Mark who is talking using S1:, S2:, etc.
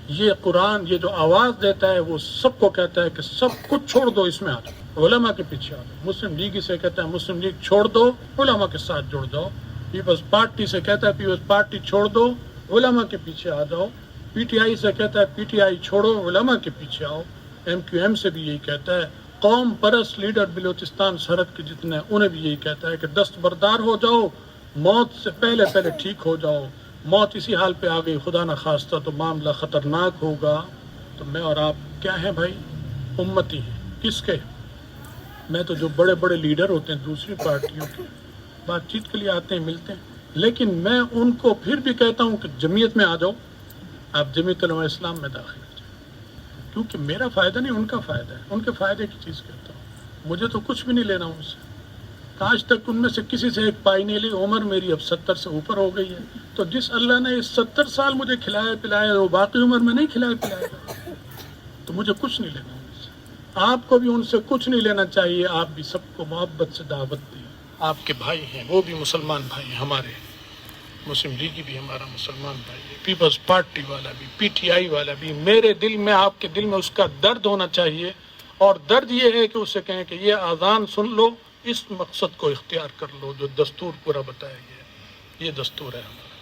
S1: یہ قرآن یہ جو آواز دیتا ہے وہ سب کو کہتا ہے کہ سب کچھ چھوڑ دو، اس میں آ جاؤ، علماء کے پیچھے آ جاؤ۔ مسلم لیگ سے کہتا ہے مسلم لیگ چھوڑ دو، علماء کے ساتھ جڑ جاؤ۔ پیپلز پارٹی سے کہتا ہے پیپلز پارٹی چھوڑ دو، علماء کے پیچھے آ جاؤ۔ پی ٹی آئی سے کہتا ہے پی ٹی آئی چھوڑو، علماء کے پیچھے آؤ۔ ایم کیو ایم سے بھی یہی کہتا ہے، قوم پرست لیڈر بلوچستان سرحد کے جتنے ہیں انہیں بھی یہی کہتا ہے کہ دستبردار ہو جاؤ، موت سے پہلے پہلے ٹھیک ہو جاؤ۔ موت اسی حال پہ آ گئی خدا نہ خواستہ تو معاملہ خطرناک ہوگا۔ تو میں اور آپ کیا ہیں بھائی؟ امتی ہیں۔ کس کے؟ میں تو جو بڑے بڑے لیڈر ہوتے ہیں دوسری پارٹیوں کے، بات چیت کے لیے آتے ہیں، ملتے ہیں، لیکن میں ان کو پھر بھی کہتا ہوں کہ جمعیت میں آ جاؤ، آپ جمعیت علماء اسلام میں داخل ہو جائیں، کیونکہ میرا فائدہ نہیں ان کا فائدہ ہے، ان کے فائدے کی چیز کہتا ہوں۔ مجھے تو کچھ بھی نہیں لینا ان سے، آج تک ان میں سے کسی سے ایک پائی نہیں لی۔ عمر میری اب 70 سے اوپر ہو گئی ہے، تو جس اللہ نے اس 70 سال مجھے کھلایا پلایا وہ باقی عمر میں نہیں کھلایا پلایا گا، تو مجھے کچھ نہیں لینا ان سے۔ آپ کو بھی ان سے کچھ نہیں لینا چاہیے، آپ بھی سب کو محبت سے دعوت دیں۔ آپ کے بھائی ہیں، وہ بھی مسلمان بھائی ہیں ہمارے، مسلم لیگی بھی ہمارا مسلمان بھائی ہے، پیپلز پارٹی والا بھی، پی ٹی آئی والا بھی۔ میرے دل میں آپ کے دل میں اس کا درد ہونا چاہیے، اور درد یہ ہے کہ اسے کہیں کہ یہ اذان سن لو، اس مقصد کو اختیار کر لو جو دستور پورا بتایا گیا ہے، یہ دستور ہے ہمارا۔